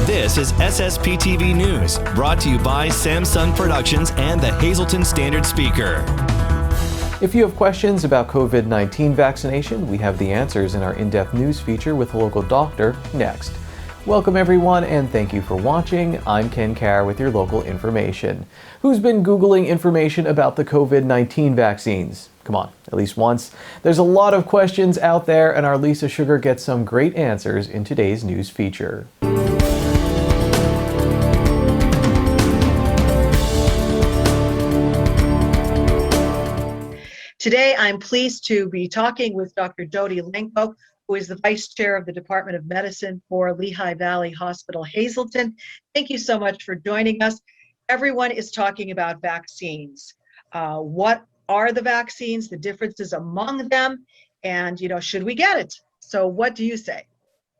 This is SSPTV News, brought to you by Samsung Productions and the Hazleton Standard Speaker. If you have questions about COVID-19 vaccination, we have the answers in our in-depth news feature with a local doctor next. Welcome everyone, and thank you for watching. I'm Ken Carr with your local information. Who's been Googling information about the COVID-19 vaccines? Come on, at least once. There's a lot of questions out there, and our Lisa Sugar gets some great answers in today's news feature. Today, I'm pleased to be talking with Dr. Jody Lenko, who is the Vice Chair of the Department of Medicine for Lehigh Valley Hospital, Hazleton. Thank you so much for joining us. Everyone is talking about vaccines. What are the vaccines, the differences among them, and, should we get it? So what do you say?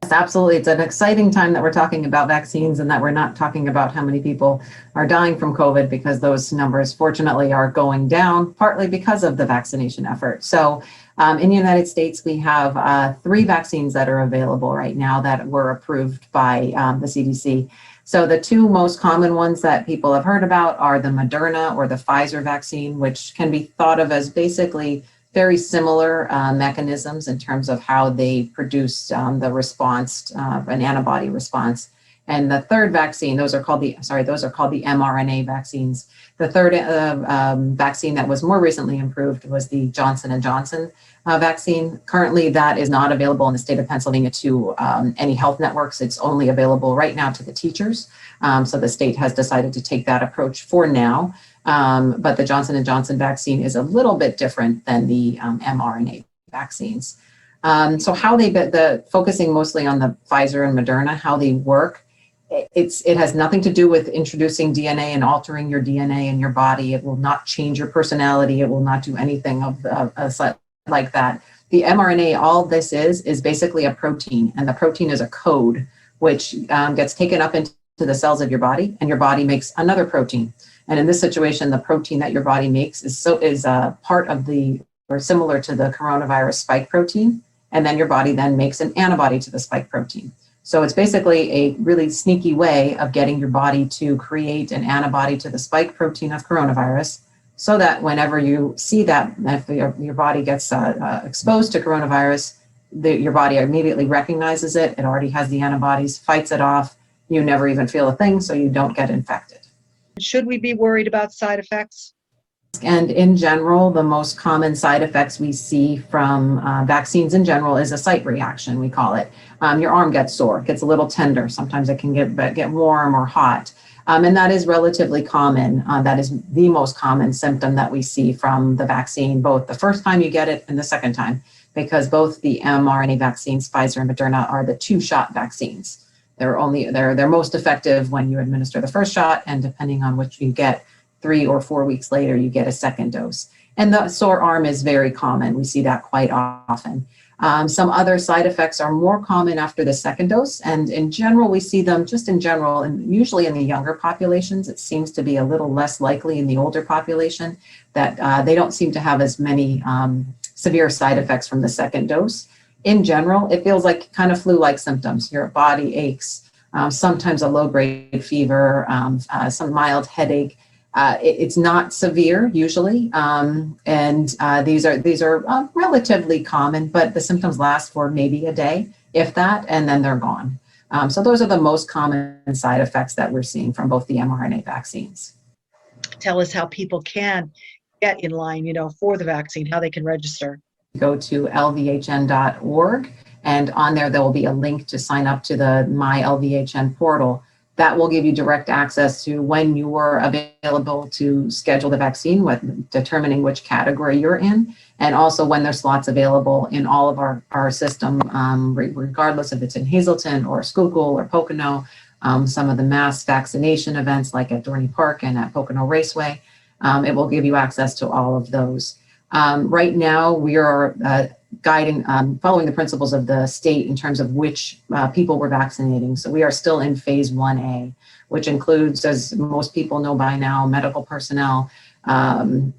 Yes, absolutely. It's an exciting time that we're talking about vaccines and that we're not talking about how many people are dying from COVID, because those numbers fortunately are going down, partly because of the vaccination effort. So in the United States, we have 3 vaccines that are available right now that were approved by the CDC. So the 2 most common ones that people have heard about are the Moderna or the Pfizer vaccine, which can be thought of as basically very similar mechanisms in terms of how they produce the response, an antibody response. And the third vaccine, those are called the mRNA vaccines. The third vaccine that was more recently approved was the Johnson & Johnson vaccine. Currently, that is not available in the state of Pennsylvania to any health networks. It's only available right now to the teachers. So the state has decided to take that approach for now. But the Johnson & Johnson vaccine is a little bit different than the mRNA vaccines. So how focusing mostly on the Pfizer and Moderna, how they work, it has nothing to do with introducing DNA and altering your DNA in your body. It will not change your personality. It will not do anything like that. The mRNA, all this is basically a protein, and the protein is a code which gets taken up into the cells of your body, and your body makes another protein. And in this situation, the protein that your body makes is part of or similar to the coronavirus spike protein, and then your body then makes an antibody to the spike protein. So it's basically a really sneaky way of getting your body to create an antibody to the spike protein of coronavirus, so that whenever you see that, if your body gets exposed to coronavirus, your body immediately recognizes it. It already has the antibodies, fights it off. You never even feel a thing, so you don't get infected. Should we be worried about side effects? And in general, the most common side effects we see from vaccines in general is a site reaction, we call it. Your arm gets sore, gets a little tender. Sometimes it can get warm or hot. And that is relatively common. That is the most common symptom that we see from the vaccine, both the first time you get it and the second time, because both the mRNA vaccines, Pfizer and Moderna, are the 2-shot vaccines. They're most effective when you administer the first shot, and depending on which you get, 3 or 4 weeks later, you get a second dose. And the sore arm is very common. We see that quite often. Some other side effects are more common after the second dose, and in general, we see them just in general, and usually in the younger populations. It seems to be a little less likely in the older population, that they don't seem to have as many severe side effects from the second dose. In general, it feels like kind of flu-like symptoms. Your body aches, sometimes a low-grade fever, some mild headache. It's not severe usually, and these are relatively common, but the symptoms last for maybe a day, if that, and then they're gone. So those are the most common side effects that we're seeing from both the mRNA vaccines. Tell us how people can get in line, for the vaccine, how they can register. Go to lvhn.org, and on there will be a link to sign up to the My LVHN portal. That will give you direct access to when you are available to schedule the vaccine, determining which category you're in, and also when there's slots available in all of our system, regardless if it's in Hazleton or Schuylkill or Pocono. Some of the mass vaccination events like at Dorney Park and at Pocono Raceway, it will give you access to all of those. Right now, we are following the principles of the state in terms of which people we're vaccinating. So we are still in phase 1A, which includes, as most people know by now, medical personnel, the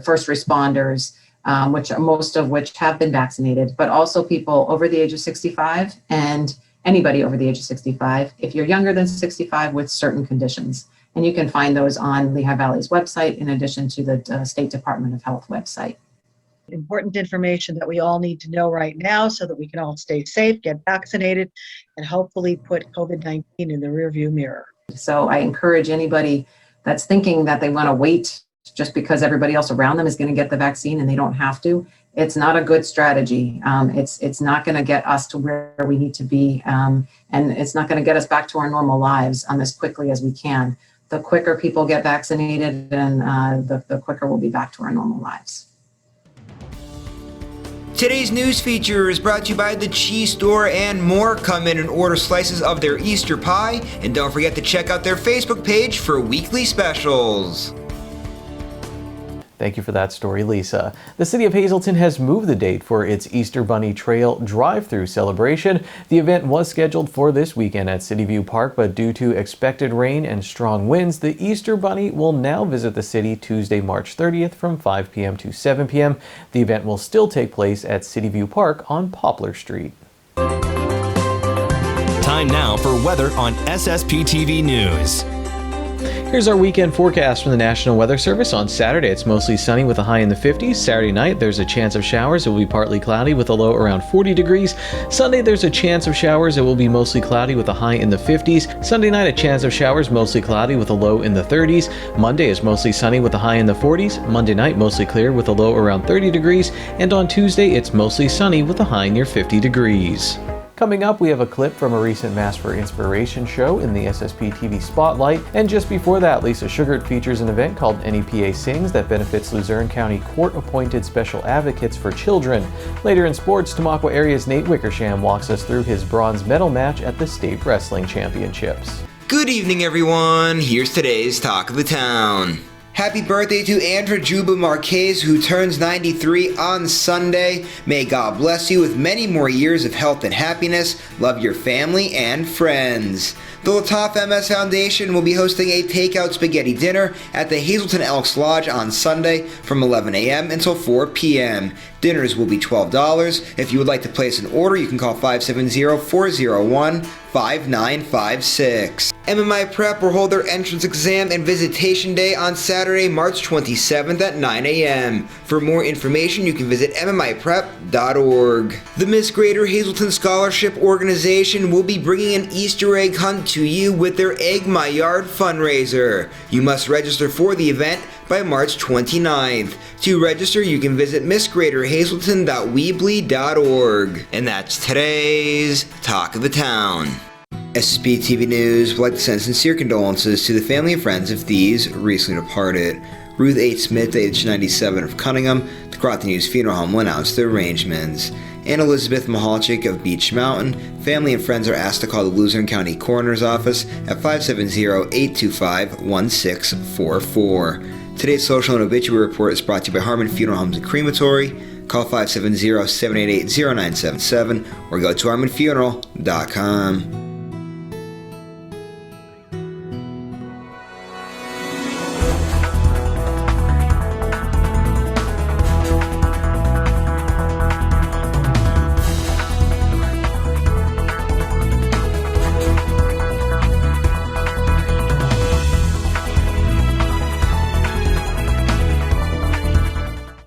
first responders, most of which have been vaccinated, but also people over the age of 65 and anybody over the age of 65, if you're younger than 65 with certain conditions. And you can find those on Lehigh Valley's website, in addition to the State Department of Health website. Important information that we all need to know right now so that we can all stay safe, get vaccinated, and hopefully put COVID-19 in the rearview mirror. So I encourage anybody that's thinking that they want to wait just because everybody else around them is going to get the vaccine and they don't have to. It's not a good strategy. It's not going to get us to where we need to be, and it's not going to get us back to our normal lives as quickly as we can. The quicker people get vaccinated, and the quicker we'll be back to our normal lives. Today's news feature is brought to you by the Cheese Store and more. Come in and order slices of their Easter pie, and don't forget to check out their Facebook page for weekly specials. Thank you for that story, Lisa. The City of Hazleton has moved the date for its Easter Bunny Trail drive-thru celebration. The event was scheduled for this weekend at City View Park, but due to expected rain and strong winds, the Easter Bunny will now visit the city Tuesday, March 30th from 5 p.m. to 7 p.m. The event will still take place at City View Park on Poplar Street. Time now for weather on SSPTV News. Here's our weekend forecast from the National Weather Service. On Saturday, it's mostly sunny with a high in the 50s. Saturday night, there's a chance of showers. It will be partly cloudy with a low around 40 degrees. Sunday, there's a chance of showers. It will be mostly cloudy with a high in the 50s. Sunday night, a chance of showers, mostly cloudy with a low in the 30s. Monday is mostly sunny with a high in the 40s. Monday night, mostly clear with a low around 30 degrees. And on Tuesday, it's mostly sunny with a high near 50 degrees. Coming up, we have a clip from a recent Mass for Inspiration show in the SSPTV Spotlight. And just before that, Lisa Sugart features an event called NEPA Sings that benefits Luzerne County court-appointed special advocates for children. Later in sports, Tamaqua area's Nate Wickersham walks us through his bronze medal match at the State Wrestling Championships. Good evening, everyone. Here's today's Talk of the Town. Happy birthday to Andra Juba Marquez, who turns 93 on Sunday. May God bless you with many more years of health and happiness. Love your family and friends. The Lataf MS Foundation will be hosting a takeout spaghetti dinner at the Hazleton Elks Lodge on Sunday from 11 a.m. until 4 p.m. Dinners will be $12. If you would like to place an order, you can call 570-401-5956. MMI Prep will hold their entrance exam and visitation day on Saturday, March 27th at 9 a.m. For more information, you can visit mmiprep.org. The Miss Greater Hazleton Scholarship Organization will be bringing an Easter egg hunt to you with their Egg My Yard fundraiser. You must register for the event by March 29th. To register, you can visit missgreaterhazelton.weebly.org. And that's today's Talk of the Town. SSPTV News would like to send sincere condolences to the family and friends of these recently departed. Ruth H. Smith, age 97 of Cunningham, the Crofton News Funeral Home will announce the arrangements. And Elizabeth Mahalchik of Beech Mountain, family and friends are asked to call the Luzerne County Coroner's Office at 570-825-1644. Today's social and obituary report is brought to you by Harmon Funeral Homes and Crematory. Call 570-788-0977 or go to harmonfuneral.com.